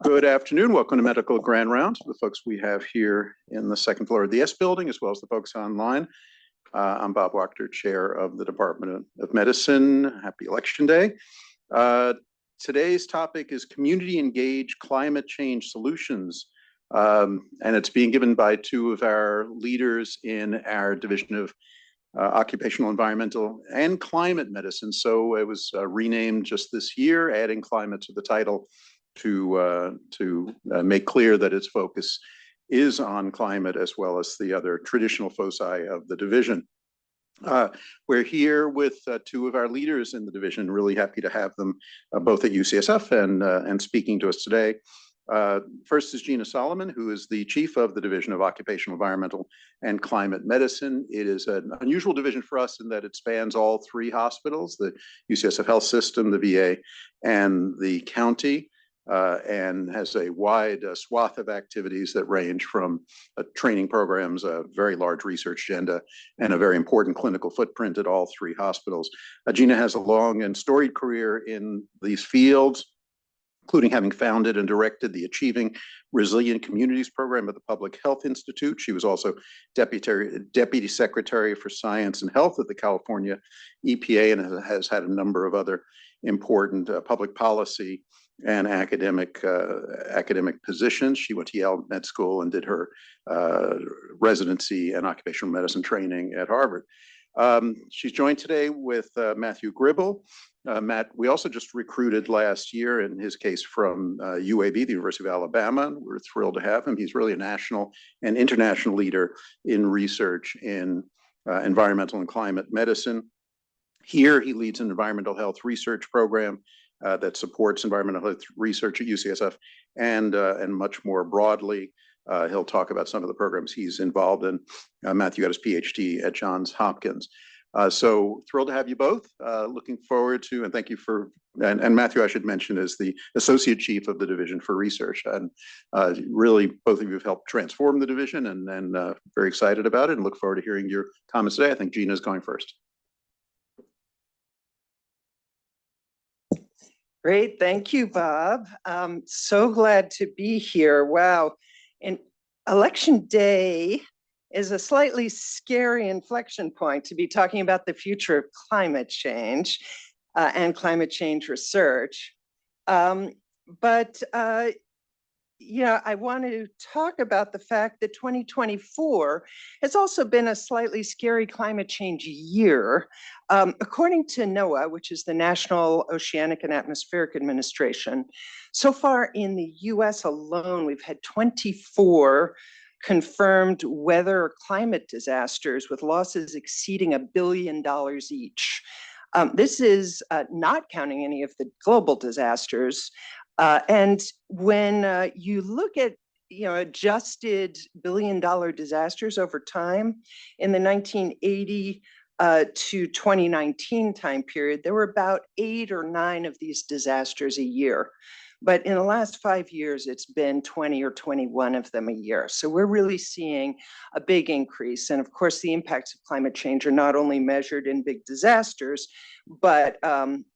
Good afternoon. Welcome to Medical Grand Round. The folks we have here in the second floor of the S building, as well as the folks online. I'm Bob Wachter, Chair of the Department of Medicine. Happy Election Day. Today's topic is Community Engaged Climate Change Solutions. And it's being given by two of our leaders in our Division of Occupational, Environmental, and Climate Medicine. So it was renamed just this year, adding climate to the title to make clear that its focus is on climate as well as the other traditional foci of the division. We're here with two of our leaders in the division. Really happy to have them both at UCSF and speaking to us today. First is Gina Solomon, who is the chief of the Division of Occupational, Environmental, and Climate Medicine. It is an unusual division for us in that it spans all three hospitals, the UCSF Health System, the VA, and the county. And has a wide swath of activities that range from training programs, a very large research agenda, and a very important clinical footprint at all three hospitals. Gina has a long and storied career in these fields, including having founded and directed the Achieving Resilient Communities program at the Public Health Institute. She was also Deputy Secretary for Science and Health at the California EPA and has had a number of other important public policy and academic positions. She went to Yale Med School and did her residency and occupational medicine training at Harvard. She's joined today with Matthew Gribble. Matt, we also just recruited last year, in his case from UAB, the University of Alabama. We're thrilled to have him. He's really a national and international leader in research in environmental and climate medicine. Here, he leads an environmental health research program that supports environmental health research at UCSF and much more broadly. He'll talk about some of the programs he's involved in. Matthew got his PhD at Johns Hopkins. So thrilled to have you both. Looking forward to, and thank you for, and Matthew, I should mention, is the Associate Chief of the Division for Research. And really, both of you have helped transform the division and very excited about it and look forward to hearing your comments today. I think Gina's going first. Great, thank you, Bob. So glad to be here. Wow, and Election Day is a slightly scary inflection point to be talking about the future of climate change and climate change research. I want to talk about the fact that 2024 has also been a slightly scary climate change year. According to NOAA, which is the National Oceanic and Atmospheric Administration, so far in the US alone, we've had 24 confirmed weather or climate disasters with losses exceeding $1 billion each. This is not counting any of the global disasters. And when you look at adjusted $1 billion disasters over time, in the 1980 to 2019 time period, there were about 8 or 9 of these disasters a year. But in the last 5 years, it's been 20 or 21 of them a year. So we're really seeing a big increase. And of course, the impacts of climate change are not only measured in big disasters, but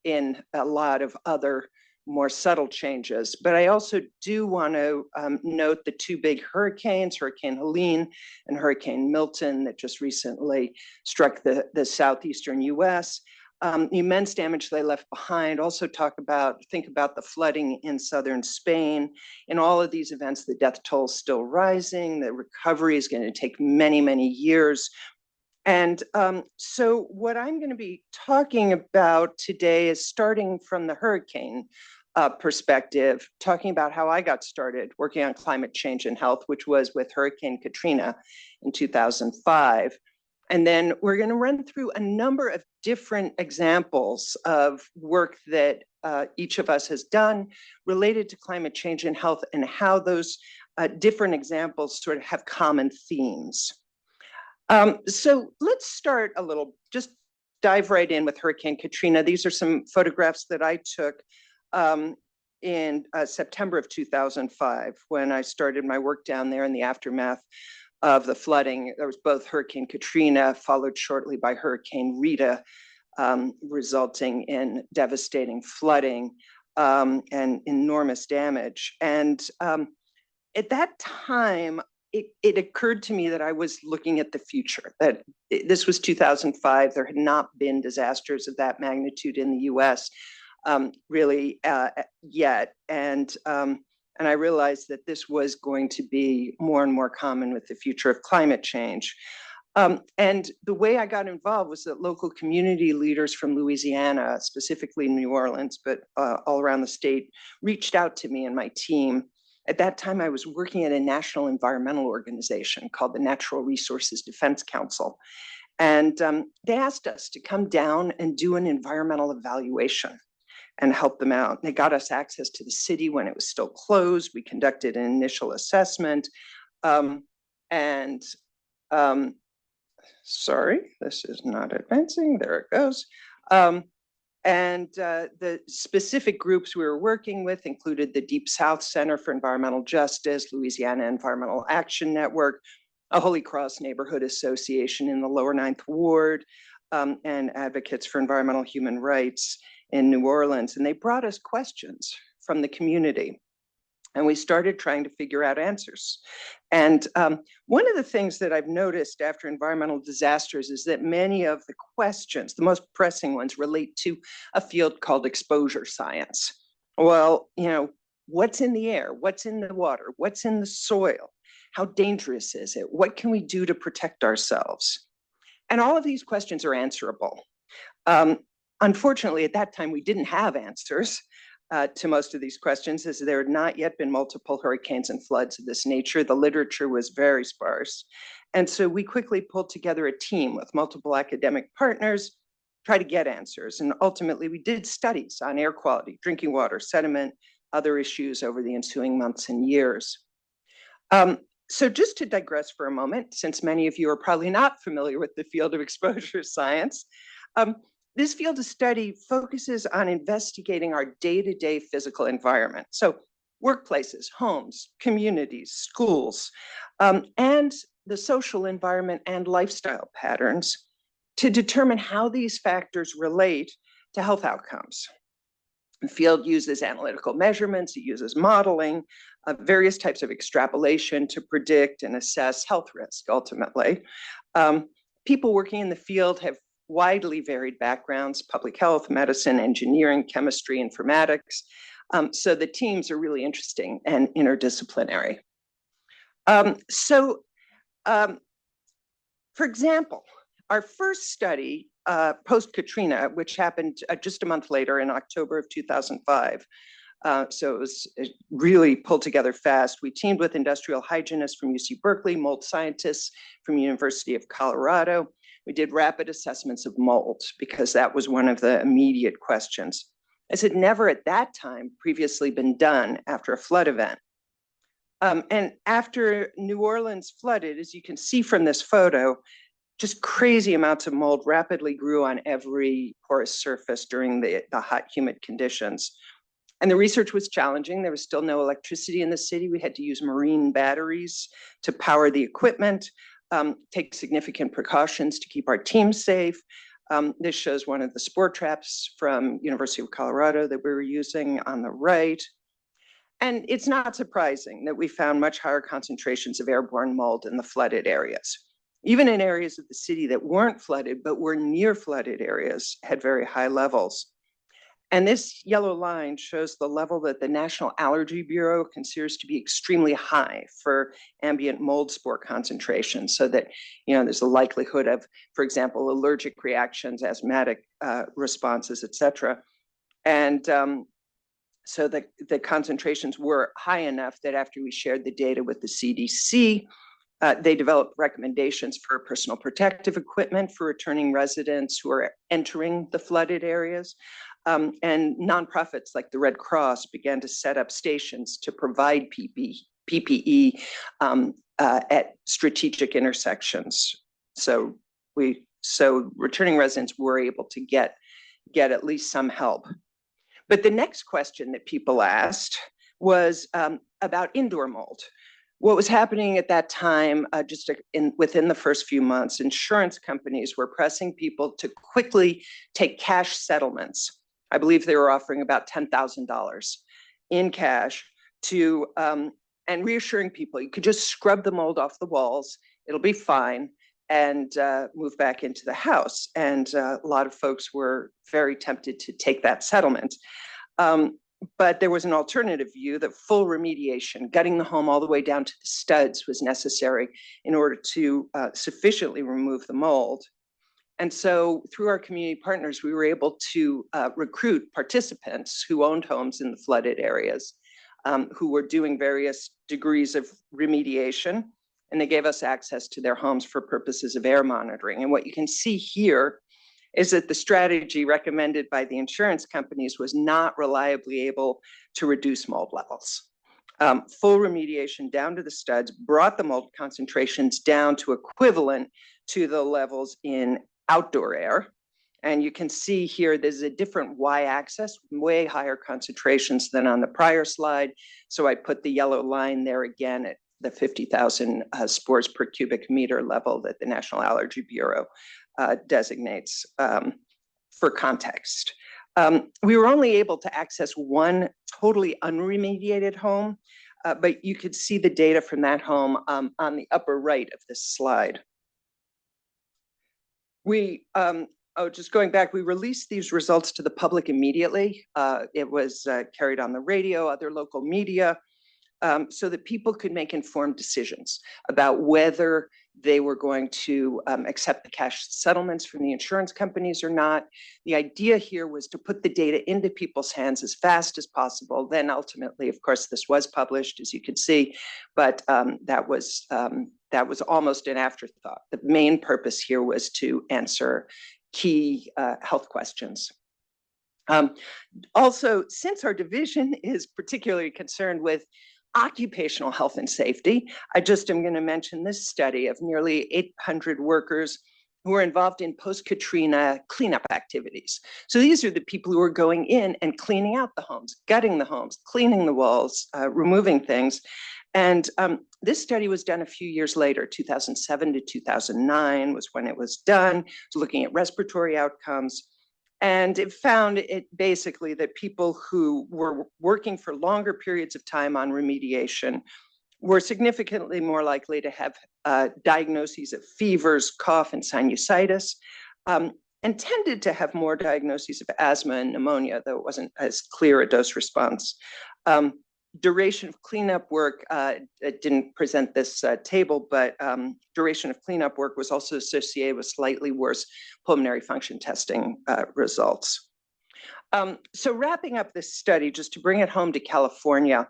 in a lot of other more subtle changes. But I also do want to note the 2 big hurricanes, Hurricane Helene and Hurricane Milton, that just recently struck the southeastern US. The immense damage they left behind. Also think about the flooding in southern Spain. In all of these events, the death toll is still rising. The recovery is going to take many, many years. And so what I'm going to be talking about today is starting from the hurricane perspective, talking about how I got started working on climate change and health, which was with Hurricane Katrina in 2005. And then we're going to run through a number of different examples of work that each of us has done related to climate change and health and how those different examples sort of have common themes. So let's start a little, just dive right in with Hurricane Katrina. These are some photographs that I took in September of 2005 when I started my work down there in the aftermath of the flooding. There was both Hurricane Katrina, followed shortly by Hurricane Rita, resulting in devastating flooding and enormous damage. And at that time, it occurred to me that I was looking at the future, that this was 2005. There had not been disasters of that magnitude in the US really yet. And I realized that this was going to be more and more common with the future of climate change. And the way I got involved was that local community leaders from Louisiana, specifically New Orleans, but all around the state, reached out to me and my team. At that time, I was working at a national environmental organization called the Natural Resources Defense Council. And they asked us to come down and do an environmental evaluation and help them out. They got us access to the city when it was still closed. We conducted an initial assessment. Sorry, this is not advancing. There it goes. The specific groups we were working with included the Deep South Center for Environmental Justice, Louisiana Environmental Action Network, a Holy Cross Neighborhood Association in the Lower Ninth Ward, and advocates for environmental human rights in New Orleans. And they brought us questions from the community. And we started trying to figure out answers. And one of the things that I've noticed after environmental disasters is that many of the questions, the most pressing ones, relate to a field called exposure science. Well, you know, what's in the air? What's in the water? What's in the soil? How dangerous is it? What can we do to protect ourselves? And all of these questions are answerable. Unfortunately, at that time, we didn't have answers to most of these questions, as there had not yet been multiple hurricanes and floods of this nature. The literature was very sparse. And so we quickly pulled together a team with multiple academic partners, try to get answers. And ultimately, we did studies on air quality, drinking water, sediment, other issues over the ensuing months and years. So just to digress for a moment, since many of you are probably not familiar with the field of exposure science, this field of study focuses on investigating our day-to-day physical environment. So workplaces, homes, communities, schools, and the social environment and lifestyle patterns to determine how these factors relate to health outcomes. The field uses analytical measurements, it uses modeling, various types of extrapolation to predict and assess health risk, ultimately. People working in the field have widely varied backgrounds: public health, medicine, engineering, chemistry, informatics. So the teams are really interesting and interdisciplinary. For example, our first study post-Katrina, which happened just a month later in October of 2005, so it was really pulled together fast. We teamed with industrial hygienists from UC Berkeley, mold scientists from University of Colorado. We did rapid assessments of mold because that was one of the immediate questions, as had never at that time previously been done after a flood event. And after New Orleans flooded, as you can see from this photo, just crazy amounts of mold rapidly grew on every porous surface during the hot, humid conditions. And the research was challenging. There was still no electricity in the city. We had to use marine batteries to power the equipment. Take significant precautions to keep our team safe. This shows one of the spore traps from University of Colorado that we were using on the right. And it's not surprising that we found much higher concentrations of airborne mold in the flooded areas. Even in areas of the city that weren't flooded, but were near flooded areas, had very high levels. And this yellow line shows the level that the National Allergy Bureau considers to be extremely high for ambient mold spore concentration, so that, you know, there's a likelihood of, for example, allergic reactions, asthmatic responses, et cetera. And so the concentrations were high enough that after we shared the data with the CDC, they developed recommendations for personal protective equipment for returning residents who are entering the flooded areas. And nonprofits like the Red Cross began to set up stations to provide PPE at strategic intersections. So returning residents were able to get at least some help. But the next question that people asked was about indoor mold. What was happening at that time, within the first few months, insurance companies were pressing people to quickly take cash settlements I believe they were offering about $10,000 in cash to, and reassuring people you could just scrub the mold off the walls, it'll be fine, and move back into the house. And a lot of folks were very tempted to take that settlement. But there was an alternative view that full remediation, gutting the home all the way down to the studs, was necessary in order to sufficiently remove the mold. And so through our community partners, we were able to recruit participants who owned homes in the flooded areas, who were doing various degrees of remediation, and they gave us access to their homes for purposes of air monitoring. And what you can see here is that the strategy recommended by the insurance companies was not reliably able to reduce mold levels. Full remediation down to the studs brought the mold concentrations down to equivalent to the levels in outdoor air. And you can see here, there's a different y-axis, way higher concentrations than on the prior slide. So I put the yellow line there again at the 50,000 spores per cubic meter level that the National Allergy Bureau designates for context. We were only able to access one totally unremediated home, but you could see the data from that home on the upper right of this slide. Just going back, we released these results to the public immediately. It was carried on the radio, other local media, so that people could make informed decisions about whether they were going to accept the cash settlements from the insurance companies or not. The idea here was to put the data into people's hands as fast as possible. Then ultimately, of course, this was published, as you can see, but that was almost an afterthought. The main purpose here was to answer key health questions. Also, since our division is particularly concerned with occupational health and safety, I just am going to mention this study of nearly 800 workers who were involved in post-Katrina cleanup activities. So these are the people who are going in and cleaning out the homes, gutting the homes, cleaning the walls, removing things. And this study was done a few years later, 2007 to 2009 was when it was done, looking at respiratory outcomes. And it found basically that people who were working for longer periods of time on remediation were significantly more likely to have diagnoses of fevers, cough, and sinusitis, and tended to have more diagnoses of asthma and pneumonia, though it wasn't as clear a dose response. Duration of cleanup work, it didn't present this table, but duration of cleanup work was also associated with slightly worse pulmonary function testing results. So wrapping up this study, just to bring it home to California,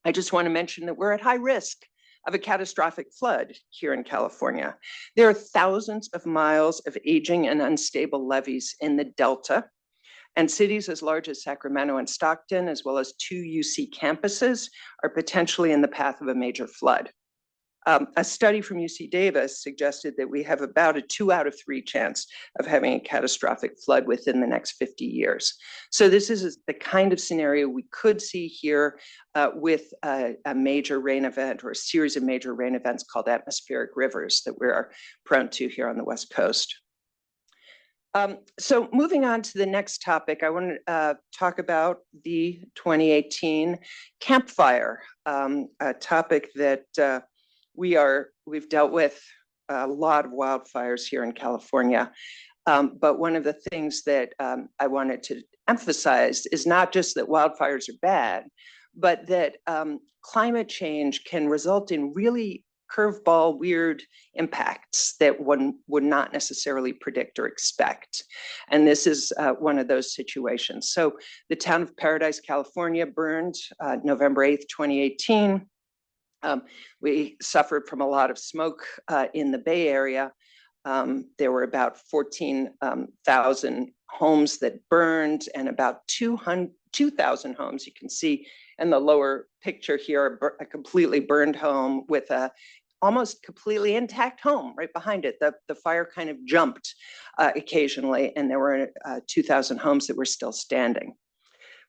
I just want to mention that we're at high risk of a catastrophic flood here in California. There are thousands of miles of aging and unstable levees in the Delta, and cities as large as Sacramento and Stockton, as well as 2 UC campuses, are potentially in the path of a major flood. A study from UC Davis suggested that we have about a 2 out of 3 chance of having a catastrophic flood within the next 50 years. So this is the kind of scenario we could see here with a major rain event or a series of major rain events called atmospheric rivers that we're prone to here on the West Coast. So moving on to the next topic, I want to talk about the 2018 Camp Fire, a topic that we've dealt with a lot of wildfires here in California. But one of the things that I wanted to emphasize is not just that wildfires are bad, but that climate change can result in really curveball, weird impacts that one would not necessarily predict or expect. And this is one of those situations. So the town of Paradise, California burned November 8th, 2018. We suffered from a lot of smoke in the Bay Area. There were about 14,000 homes that burned and about 2,000 homes. You can see in the lower picture here, a completely burned home with a almost completely intact home right behind it. The fire kind of jumped occasionally, and there were 2,000 homes that were still standing.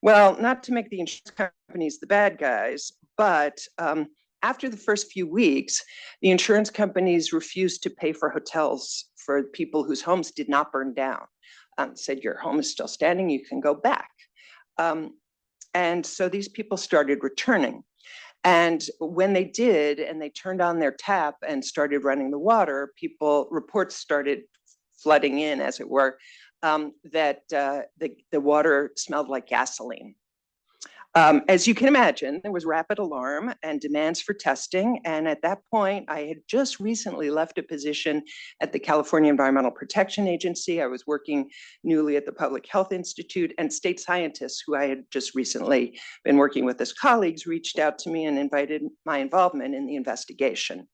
Well, not to make the insurance companies the bad guys, but after the first few weeks, the insurance companies refused to pay for hotels for people whose homes did not burn down. said, your home is still standing, you can go back. And so these people started returning. And when they did, and they turned on their tap and started running the water, reports started flooding in, as it were, that the water smelled like gasoline. As you can imagine, there was rapid alarm and demands for testing. And at that point, I had just recently left a position at the California Environmental Protection Agency. I was working newly at the Public Health Institute, and state scientists who I had just recently been working with as colleagues reached out to me and invited my involvement in the investigation.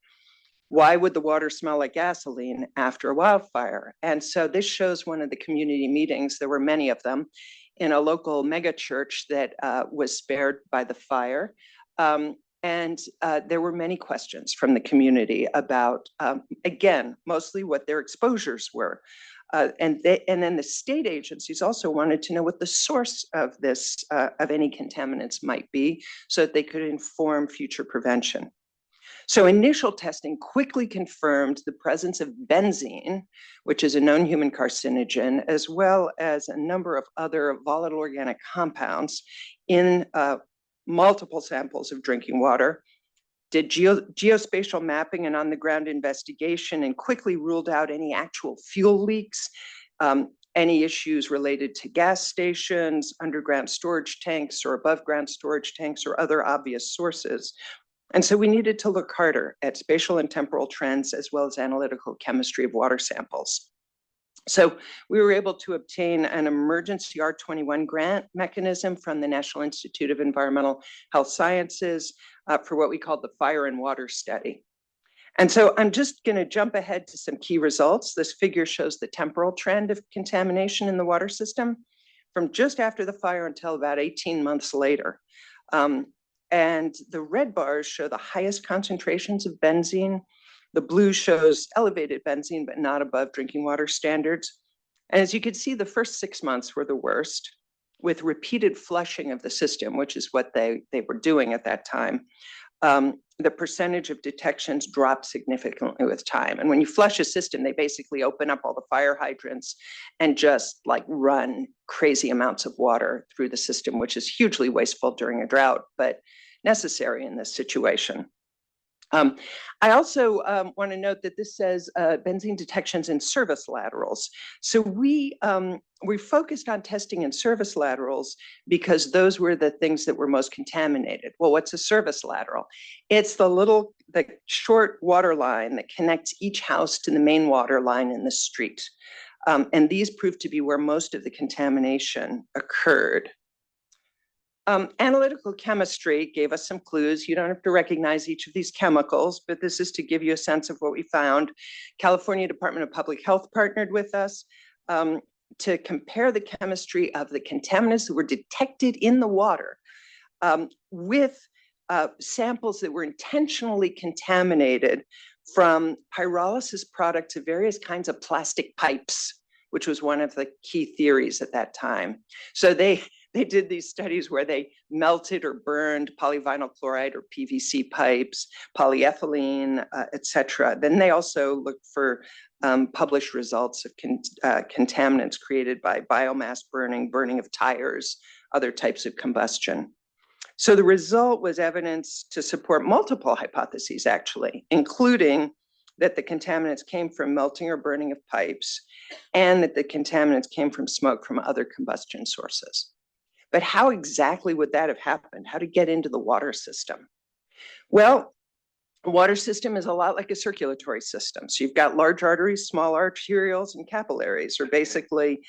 Why would the water smell like gasoline after a wildfire? And so this shows one of the community meetings. There were many of them in a local mega church that was spared by the fire. And there were many questions from the community about, again, mostly what their exposures were. And then the state agencies also wanted to know what the source of any contaminants might be so that they could inform future prevention. So initial testing quickly confirmed the presence of benzene, which is a known human carcinogen, as well as a number of other volatile organic compounds in multiple samples of drinking water, did geospatial mapping and on-the-ground investigation, and quickly ruled out any actual fuel leaks, any issues related to gas stations, underground storage tanks, or above-ground storage tanks, or other obvious sources. And so we needed to look harder at spatial and temporal trends, as well as analytical chemistry of water samples. So we were able to obtain an emergency R21 grant mechanism from the National Institute of Environmental Health Sciences for what we called the Fire and Water Study. And so I'm just going to jump ahead to some key results. This figure shows the temporal trend of contamination in the water system from just after the fire until about 18 months later. And the red bars show the highest concentrations of benzene. The blue shows elevated benzene, but not above drinking water standards. And as you can see, the first 6 months were the worst, with repeated flushing of the system, which is what they were doing at that time. The percentage of detections dropped significantly with time. And when you flush a system, they basically open up all the fire hydrants and just like run crazy amounts of water through the system, which is hugely wasteful during a drought, but necessary in this situation. I also want to note that this says benzene detections in service laterals. So we focused on testing in service laterals because those were the things that were most contaminated. Well, what's a service lateral? It's the short water line that connects each house to the main water line in the street. And these proved to be where most of the contamination occurred. Analytical chemistry gave us some clues. You don't have to recognize each of these chemicals, but this is to give you a sense of what we found. California Department of Public Health partnered with us to compare the chemistry of the contaminants that were detected in the water with samples that were intentionally contaminated from pyrolysis products of various kinds of plastic pipes, which was one of the key theories at that time. So they did these studies where they melted or burned polyvinyl chloride or PVC pipes, polyethylene, et cetera. Then they also looked for published results of contaminants created by biomass burning of tires, other types of combustion. So the result was evidence to support multiple hypotheses, actually, including that the contaminants came from melting or burning of pipes, and that the contaminants came from smoke from other combustion sources. But how exactly would that have happened? How to get into the water system? Well, the water system is a lot like a circulatory system. So you've got large arteries, small arterioles, and capillaries, or basically,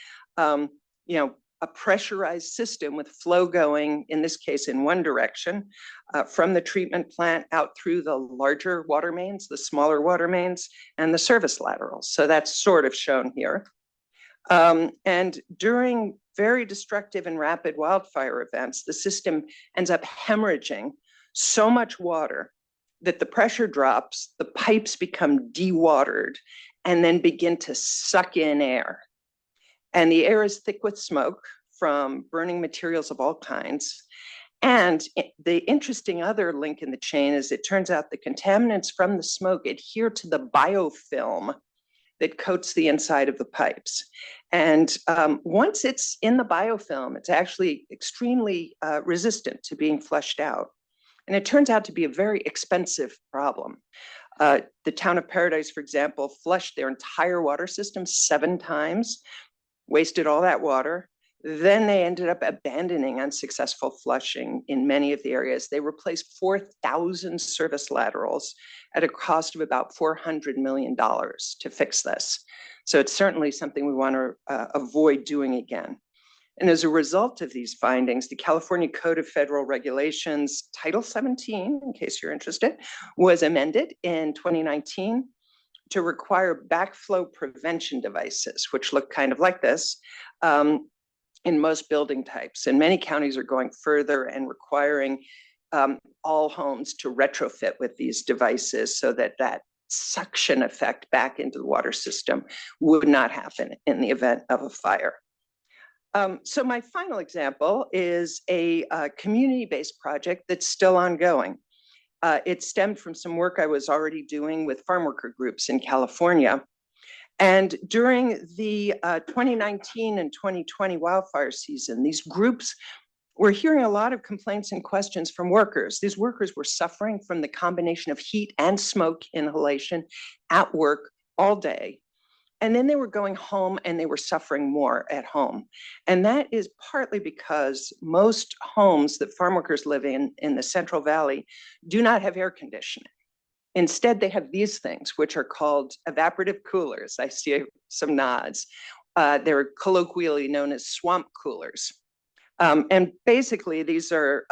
a pressurized system with flow going, in this case, in one direction, from the treatment plant out through the larger water mains, the smaller water mains, and the service laterals. So that's sort of shown here. And during very destructive and rapid wildfire events, the system ends up hemorrhaging so much water that the pressure drops, the pipes become dewatered, and then begin to suck in air. And the air is thick with smoke from burning materials of all kinds. And the interesting other link in the chain is it turns out the contaminants from the smoke adhere to the biofilm that coats the inside of the pipes. And once it's in the biofilm, it's actually extremely resistant to being flushed out. And it turns out to be a very expensive problem. The town of Paradise, for example, flushed their entire water system 7 times, wasted all that water. Then they ended up abandoning unsuccessful flushing in many of the areas. They replaced 4,000 service laterals at a cost of about $400 million to fix this. So it's certainly something we want to avoid doing again. And as a result of these findings, the California Code of Federal Regulations, Title 17, in case you're interested, was amended in 2019 to require backflow prevention devices, which look kind of like this, in most building types. And many counties are going further and requiring all homes to retrofit with these devices so that that suction effect back into the water system would not happen in the event of a fire. So my final example is a community-based project that's still ongoing. It stemmed from some work I was already doing with farm worker groups in California. And during the 2019 and 2020 wildfire season, these groups were hearing a lot of complaints and questions from workers. These workers were suffering from the combination of heat and smoke inhalation at work all day. And then they were going home and they were suffering more at home. And that is partly because most homes that farm workers live in the Central Valley do not have air conditioning. Instead, they have these things, which are called evaporative coolers. I see some nods. They're colloquially known as swamp coolers. And basically, these are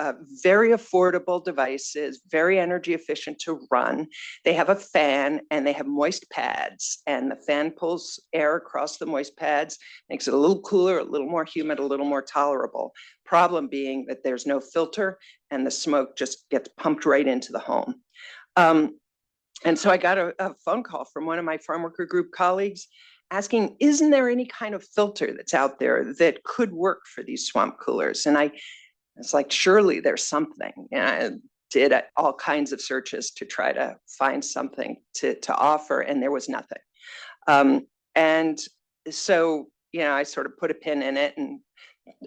very affordable devices, very energy efficient to run. They have a fan and they have moist pads, and the fan pulls air across the moist pads, makes it a little cooler, a little more humid, a little more tolerable. Problem being that there's no filter and the smoke just gets pumped right into the home. And so I got a phone call from one of my farm worker group colleagues asking, isn't there any kind of filter that's out there that could work for these swamp coolers? And I was like, surely there's something. And I did all kinds of searches to try to find something to offer, and there was nothing. And so, I sort of put a pin in it and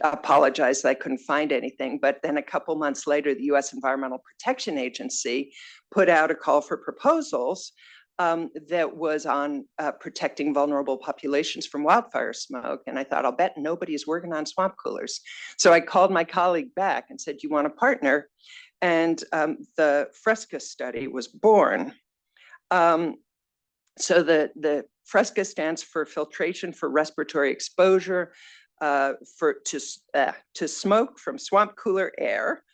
apologized that I couldn't find anything. But then a couple months later, the U.S. Environmental Protection Agency put out a call for proposals that was on protecting vulnerable populations from wildfire smoke. And I thought, I'll bet nobody's working on swamp coolers. So I called my colleague back and said, do you want to partner? And the FRESCA study was born. So the FRESCA stands for Filtration for Respiratory Exposure to Smoke from Swamp Cooler Air.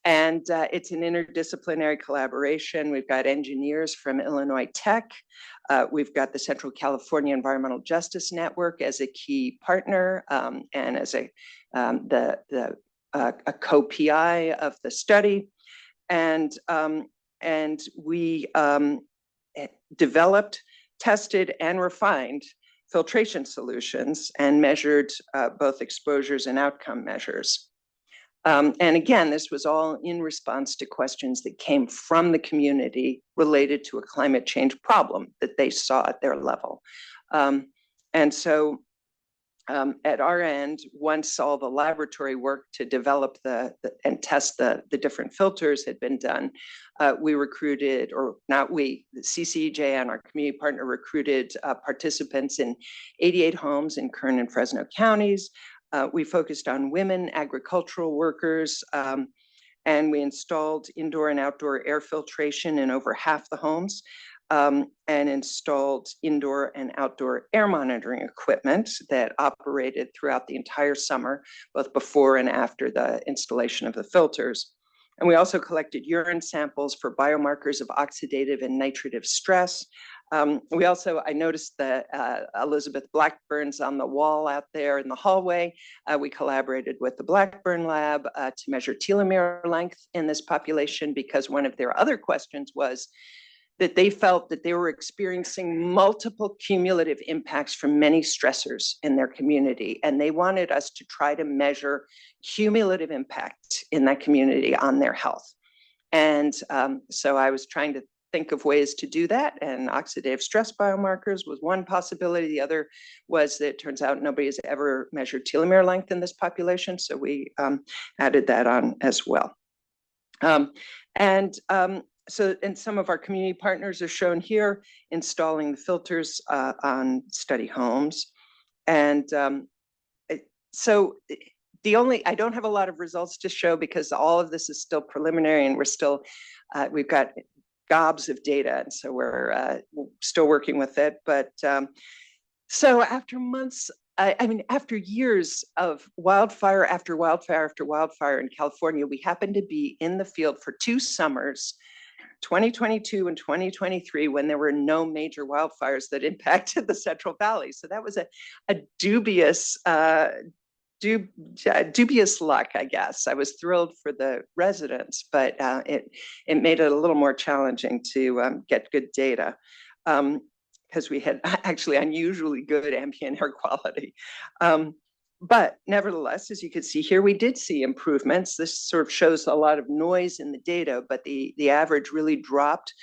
And it's an interdisciplinary collaboration. We've got engineers from Illinois Tech. We've got the Central California Environmental Justice Network as a key partner and as a co-PI of the study. And we developed, tested, and refined filtration solutions and measured both exposures and outcome measures. And again, this was all in response to questions that came from the community related to a climate change problem that they saw at their level. And so at our end, once all the laboratory work to develop and test the different filters had been done, we recruited, or not we, the CCEJ and our community partner recruited participants in 88 homes in Kern and Fresno counties. We focused on women, agricultural workers, and we installed indoor and outdoor air filtration in over half the homes, and installed indoor and outdoor air monitoring equipment that operated throughout the entire summer, both before and after the installation of the filters. And we also collected urine samples for biomarkers of oxidative and nitrative stress. I noticed that Elizabeth Blackburn's on the wall out there in the hallway. We collaborated with the Blackburn Lab to measure telomere length in this population, because one of their other questions was that they felt that they were experiencing multiple cumulative impacts from many stressors in their community. And they wanted us to try to measure cumulative impact in that community on their health. And so I was trying to think of ways to do that. And oxidative stress biomarkers was one possibility. The other was that it turns out nobody has ever measured telomere length in this population. So we added that on as well. So, and some of our community partners are shown here installing the filters on study homes. And so I don't have a lot of results to show because all of this is still preliminary and we're still, we've got gobs of data. And so we're still working with it. But so after months, I mean, after years of wildfire after wildfire after wildfire in California, we happened to be in the field for 2 summers, 2022 and 2023, when there were no major wildfires that impacted the Central Valley. So that was a dubious luck, I guess. I was thrilled for the residents, but it made it a little more challenging to get good data. Because we had actually unusually good ambient air quality. But nevertheless, as you can see here, we did see improvements. This sort of shows a lot of noise in the data, but the average really dropped.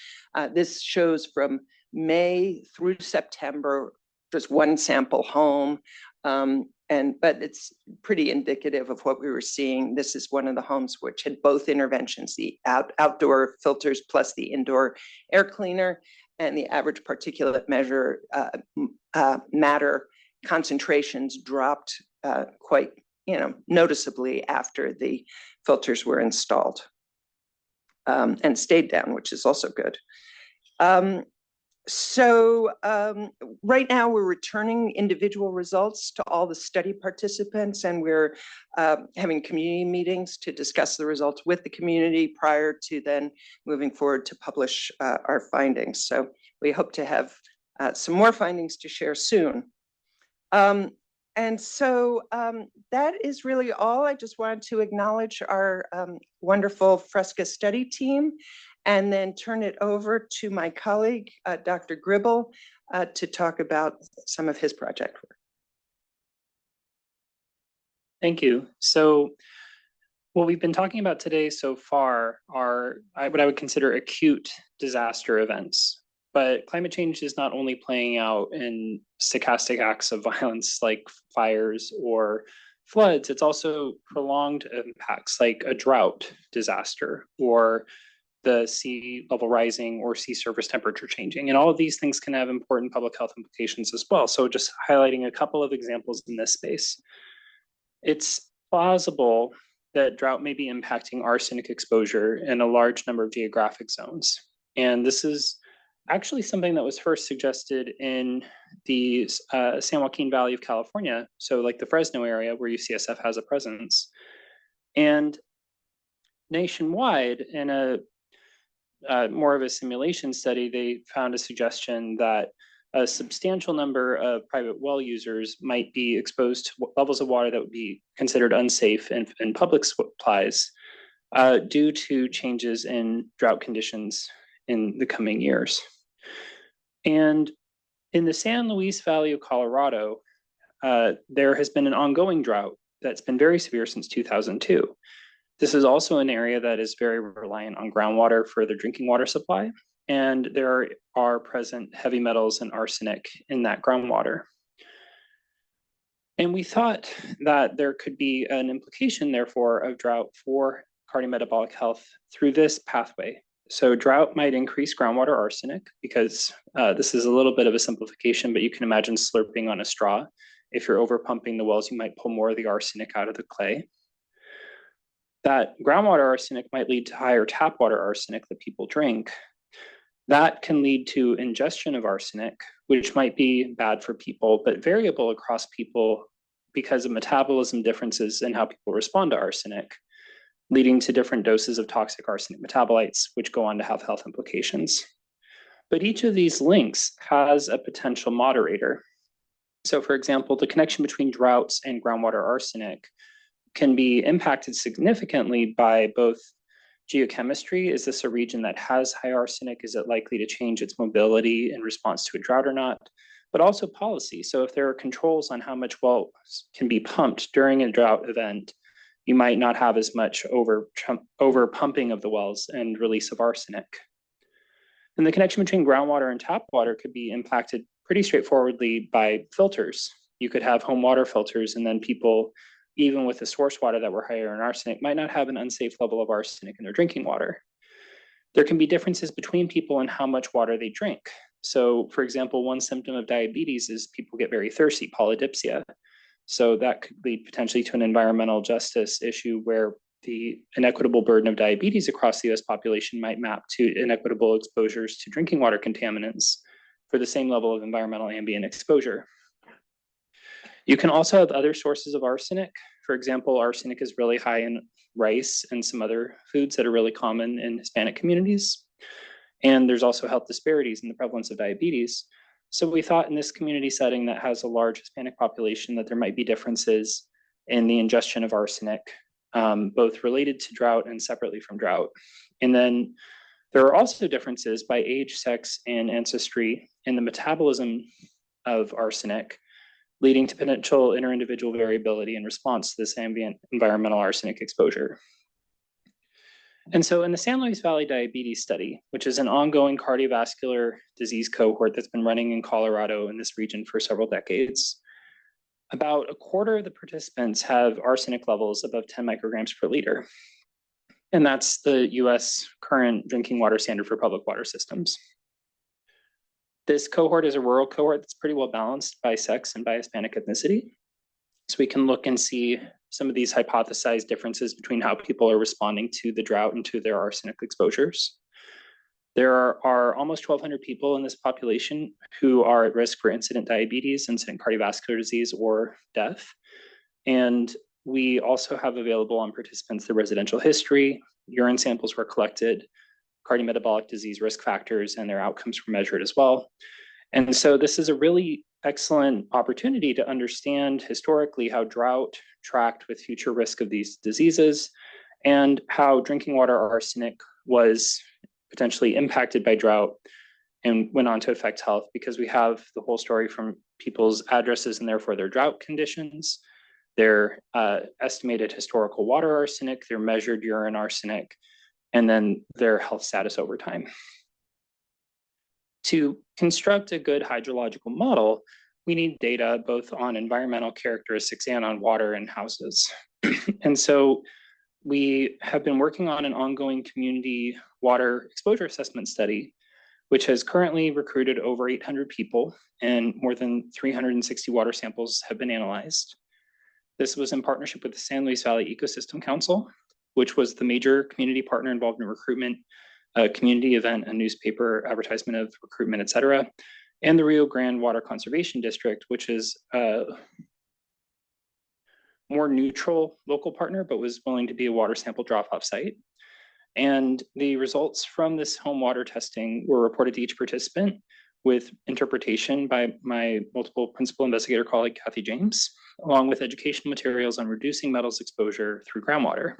This shows from May through September, just one sample home. But it's pretty indicative of what we were seeing. This is one of the homes which had both interventions, the outdoor filters plus the indoor air cleaner, and the average particulate matter concentrations dropped quite, noticeusly after the filters were installed, and stayed down, which is also good. Right now we're returning individual results to all the study participants, and we're having community meetings to discuss the results with the community prior to then moving forward to publish our findings. So we hope to have some more findings to share soon. That is really all. I just wanted to acknowledge our wonderful Fresca study team, and then turn it over to my colleague, Dr. Gribble, to talk about some of his project work. Thank you. So what we've been talking about today so far are what I would consider acute disaster events. But climate change is not only playing out in stochastic acts of violence like fires or floods, it's also prolonged impacts like a drought disaster or the sea level rising or sea surface temperature changing. And all of these things can have important public health implications as well. So just highlighting a couple of examples in this space. It's plausible that drought may be impacting arsenic exposure in a large number of geographic zones. And this is actually something that was first suggested in the San Joaquin Valley of California, so like the Fresno area where UCSF has a presence. And nationwide, in a more of a simulation study, they found a suggestion that a substantial number of private well users might be exposed to levels of water that would be considered unsafe in public supplies due to changes in drought conditions in the coming years. And in the San Luis Valley of Colorado, there has been an ongoing drought that's been very severe since 2002. This is also an area that is very reliant on groundwater for their drinking water supply, and there are present heavy metals and arsenic in that groundwater. And we thought that there could be an implication, therefore, of drought for cardiometabolic health through this pathway. So drought might increase groundwater arsenic because this is a little bit of a simplification, but you can imagine slurping on a straw. If you're over pumping the wells, you might pull more of the arsenic out of the clay. That groundwater arsenic might lead to higher tap water arsenic that people drink. That can lead to ingestion of arsenic, which might be bad for people, but variable across people because of metabolism differences in how people respond to arsenic, leading to different doses of toxic arsenic metabolites, which go on to have health implications. But each of these links has a potential moderator. So for example, the connection between droughts and groundwater arsenic can be impacted significantly by both geochemistry. Is this a region that has high arsenic? Is it likely to change its mobility in response to a drought or not? But also policy. So if there are controls on how much wells can be pumped during a drought event, you might not have as much over pumping of the wells and release of arsenic. then the connection between groundwater and tap water could be impacted pretty straightforwardly by filters. You could have home water filters, and then people, even with the source water that were higher in arsenic, might not have an unsafe level of arsenic in their drinking water. There can be differences between people in how much water they drink. So, for example, one symptom of diabetes is people get very thirsty, polydipsia. So that could lead potentially to an environmental justice issue where the inequitable burden of diabetes across the US population might map to inequitable exposures to drinking water contaminants for the same level of environmental ambient exposure. You can also have other sources of arsenic. For example, arsenic is really high in rice and some other foods that are really common in Hispanic communities. And there's also health disparities in the prevalence of diabetes. So we thought in this community setting that has a large Hispanic population that there might be differences in the ingestion of arsenic, both related to drought and separately from drought. And then there are also differences by age, sex, and ancestry in the metabolism of arsenic, leading to potential interindividual variability in response to this ambient environmental arsenic exposure. And so in the San Luis Valley Diabetes Study, which is an ongoing cardiovascular disease cohort that's been running in Colorado in this region for several decades, about a quarter of the participants have arsenic levels above 10 micrograms per liter. And that's the US current drinking water standard for public water systems. This cohort is a rural cohort that's pretty well balanced by sex and by Hispanic ethnicity. So we can look and see some of these hypothesized differences between how people are responding to the drought and to their arsenic exposures. There are almost 1,200 people in this population who are at risk for incident diabetes, incident cardiovascular disease, or death. And we also have available on participants the residential history, urine samples were collected, cardiometabolic disease risk factors, and their outcomes were measured as well. And so this is a really excellent opportunity to understand historically how drought tracked with future risk of these diseases and how drinking water arsenic was potentially impacted by drought and went on to affect health, because we have the whole story from people's addresses and therefore their drought conditions, their estimated historical water arsenic, their measured urine arsenic, and then their health status over time. To construct a good hydrological model, we need data both on environmental characteristics and on water in houses. And so we have been working on an ongoing community water exposure assessment study, which has currently recruited over 800 people and more than 360 water samples have been analyzed. This was in partnership with the San Luis Valley Ecosystem Council, which was the major community partner involved in recruitment, a community event, a newspaper advertisement of recruitment, et cetera, and the Rio Grande Water Conservation District, which is a more neutral local partner, but was willing to be a water sample drop-off site. And the results from this home water testing were reported to each participant with interpretation by my multiple principal investigator colleague, Kathy James, along with educational materials on reducing metals exposure through groundwater.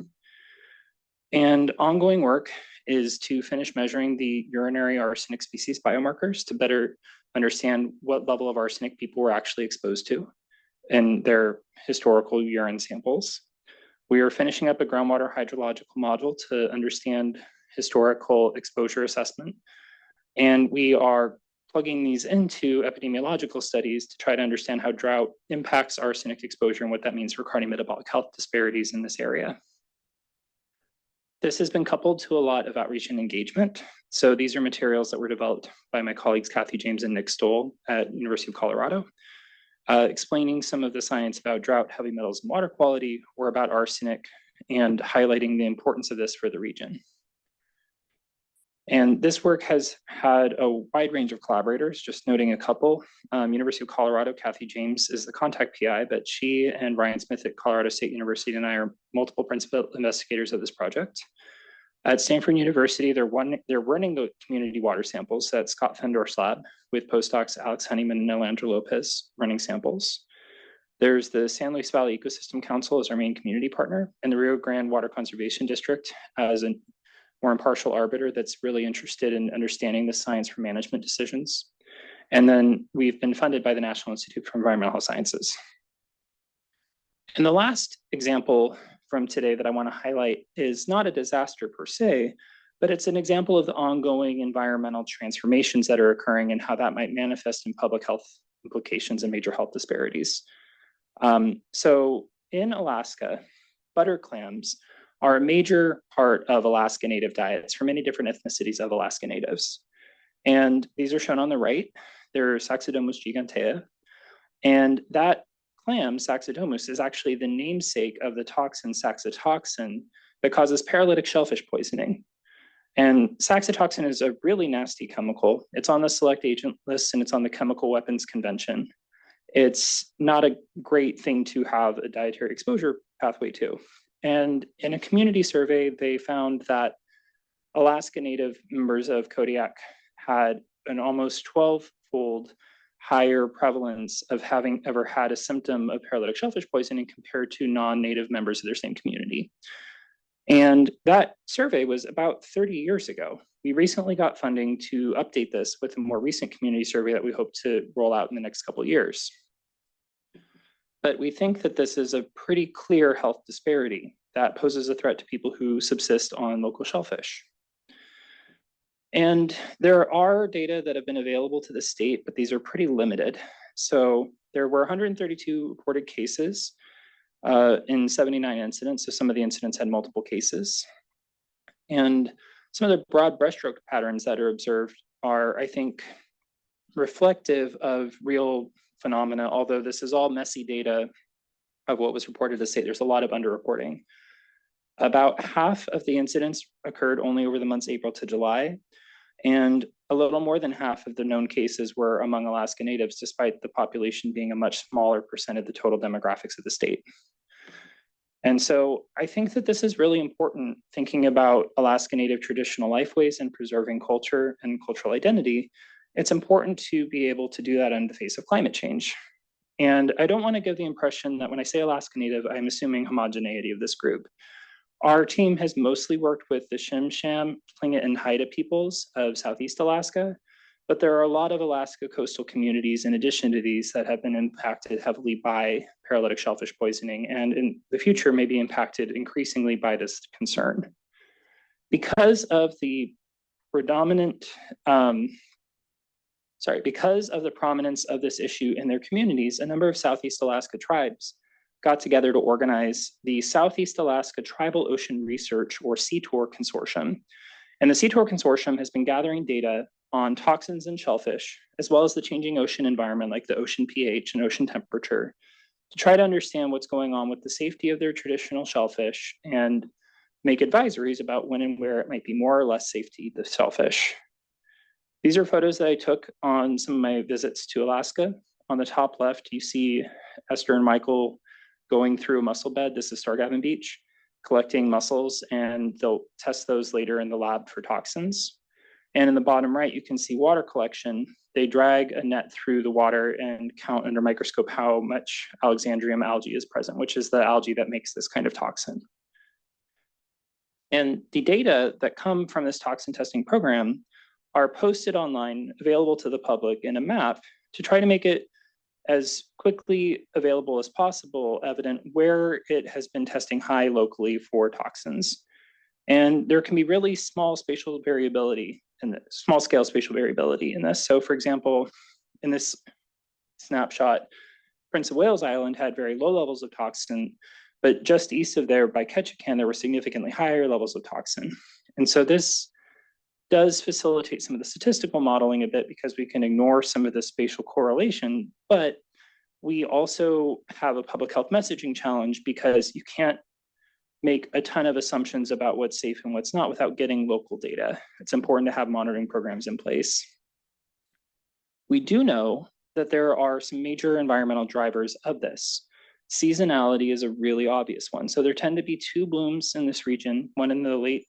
And ongoing work is to finish measuring the urinary arsenic species biomarkers to better understand what level of arsenic people were actually exposed to in their historical urine samples. We are finishing up a groundwater hydrological module to understand historical exposure assessment. And we are plugging these into epidemiological studies to try to understand how drought impacts arsenic exposure and what that means for cardiometabolic health disparities in this area. This has been coupled to a lot of outreach and engagement. So these are materials that were developed by my colleagues, Kathy James and Nick Stoll at University of Colorado, explaining some of the science about drought, heavy metals, and water quality, or about arsenic, and highlighting the importance of this for the region. And this work has had a wide range of collaborators, just noting a couple. University of Colorado, Kathy James is the contact PI, but she and Ryan Smith at Colorado State University and I are multiple principal investigators of this project. At Stanford University, they're running the community water samples at Scott Fendorf's lab with postdocs Alex Honeyman and Alejandro Lopez running samples. There's the San Luis Valley Ecosystem Council as our main community partner, and the Rio Grande Water Conservation District as a more impartial arbiter that's really interested in understanding the science for management decisions. And then we've been funded by the National Institute for Environmental Health Sciences. And the last example from today that I want to highlight is not a disaster per se, but it's an example of the ongoing environmental transformations that are occurring and how that might manifest in public health implications and major health disparities. So in Alaska, butter clams are a major part of Alaska Native diets for many different ethnicities of Alaska Natives. And these are shown on the right. They're Saxodomus gigantea. And that clam, Saxodomus, is actually the namesake of the toxin saxitoxin that causes paralytic shellfish poisoning. And saxitoxin is a really nasty chemical. It's on the select agent list and it's on the Chemical Weapons Convention. It's not a great thing to have a dietary exposure pathway to. And in a community survey, they found that Alaska Native members of Kodiak had an almost 12-fold higher prevalence of having ever had a symptom of paralytic shellfish poisoning compared to non-Native members of their same community. And that survey was about 30 years ago. We recently got funding to update this with a more recent community survey that we hope to roll out in the next couple of years. But we think that this is a pretty clear health disparity that poses a threat to people who subsist on local shellfish. And there are data that have been available to the state, but these are pretty limited. So there were 132 reported cases in 79 incidents. So some of the incidents had multiple cases. And some of the broad brushstroke patterns that are observed are, I think, reflective of real phenomena, although this is all messy data of what was reported to the state. There's a lot of underreporting. About half of the incidents occurred only over the months April to July, and a little more than half of the known cases were among Alaska Natives, despite the population being a much smaller percent of the total demographics of the state. And so I think that this is really important, thinking about Alaska Native traditional lifeways and preserving culture and cultural identity. It's important to be able to do that in the face of climate change. And I don't want to give the impression that when I say Alaska Native, I'm assuming homogeneity of this group. Our team has mostly worked with the Shim-Sham, Tlingit, and Haida peoples of Southeast Alaska, but there are a lot of Alaska coastal communities in addition to these that have been impacted heavily by paralytic shellfish poisoning, and in the future may be impacted increasingly by this concern. Because of the because of the prominence of this issue in their communities, a number of Southeast Alaska tribes got together to organize the Southeast Alaska Tribal Ocean Research, or SEATOR Consortium. And the SEATOR Consortium has been gathering data on toxins in shellfish, as well as the changing ocean environment, like the ocean pH and ocean temperature, to try to understand what's going on with the safety of their traditional shellfish and make advisories about when and where it might be more or less safe to eat the shellfish. These are photos that I took on some of my visits to Alaska. On the top left, you see Esther and Michael going through a mussel bed. This is Stargavin Beach, collecting mussels, and they'll test those later in the lab for toxins. And in the bottom right, you can see water collection. They drag a net through the water and count under microscope how much Alexandrium algae is present, which is the algae that makes this kind of toxin. And the data that come from this toxin testing program are posted online, available to the public in a map, to try to make it as quickly available as possible, evident where it has been testing high locally for toxins. And there can be really small spatial variability and small scale spatial variability in this. So for example, in this snapshot, Prince of Wales Island had very low levels of toxin, but just east of there by Ketchikan, there were significantly higher levels of toxin. And so this does facilitate some of the statistical modeling a bit, because we can ignore some of the spatial correlation, but we also have a public health messaging challenge, because you can't make a ton of assumptions about what's safe and what's not without getting local data. It's important to have monitoring programs in place. We do know that there are some major environmental drivers of this. Seasonality is a really obvious one. So there tend to be two blooms in this region, one in the late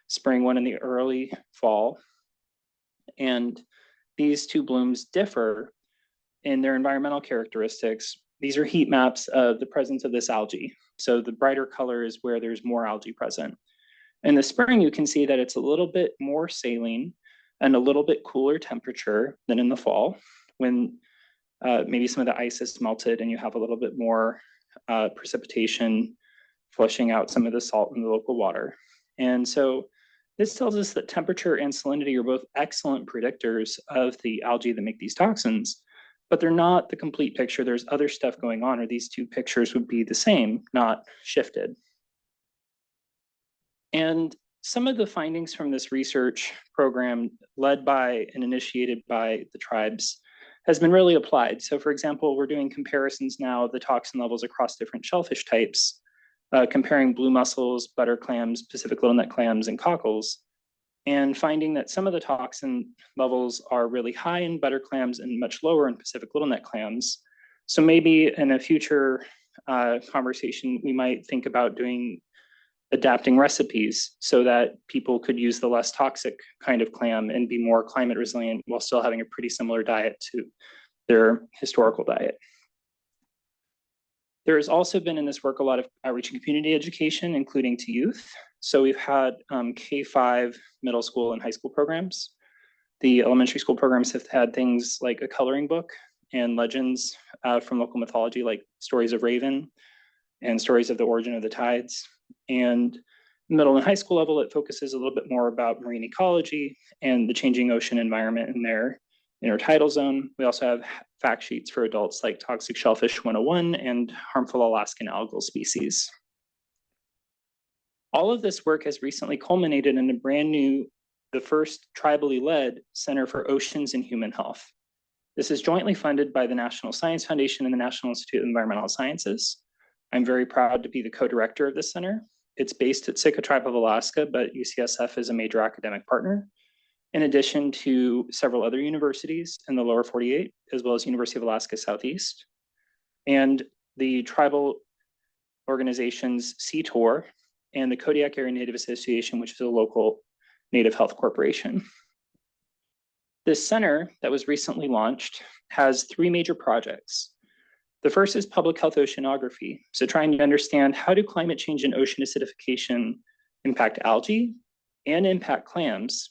spring, one in the early fall. And these two blooms differ in their environmental characteristics. These are heat maps of the presence of this algae. So the brighter color is where there's more algae present. In the spring, you can see that it's a little bit more saline and a little bit cooler temperature than in the fall, when maybe some of the ice has melted and you have a little bit more precipitation flushing out some of the salt in the local water. And so This tells us that temperature and salinity are both excellent predictors of the algae that make these toxins, but they're not the complete picture. There's other stuff going on, or these two pictures would be the same, not shifted. And some of the findings from this research program, led by and initiated by the tribes, has been really applied. So for example, we're doing comparisons now of the toxin levels across different shellfish types, comparing blue mussels, butter clams, Pacific littleneck clams, and cockles, and finding that some of the toxin levels are really high in butter clams and much lower in Pacific littleneck clams. So maybe in a future conversation, we might think about adapting recipes so that people could use the less toxic kind of clam and be more climate resilient while still having a pretty similar diet to their historical diet. There has also been in this work a lot of outreach and community education, including to youth. So we've had K-5 middle school and high school programs. The elementary school programs have had things like a coloring book and legends from local mythology, like stories of Raven and stories of the origin of the tides. And middle and high school level, it focuses a little bit more about marine ecology and the changing ocean environment in their intertidal zone. We also have fact sheets for adults like Toxic Shellfish 101 and Harmful Alaskan Algal Species. All of this work has recently culminated in a brand new, the first tribally led Center for Oceans and Human Health. This is jointly funded by the National Science Foundation and the National Institute of Environmental Sciences. I'm very proud to be the co-director of this center. It's based at Sitka Tribe of Alaska, but UCSF is a major academic partner, in addition to several other universities in the lower 48, as well as University of Alaska Southeast, and the tribal organizations CTOR and the Kodiak Area Native Association, which is a local Native Health Corporation. This center that was recently launched has three major projects. The first is public health oceanography. So trying to understand how do climate change and ocean acidification impact algae and impact clams,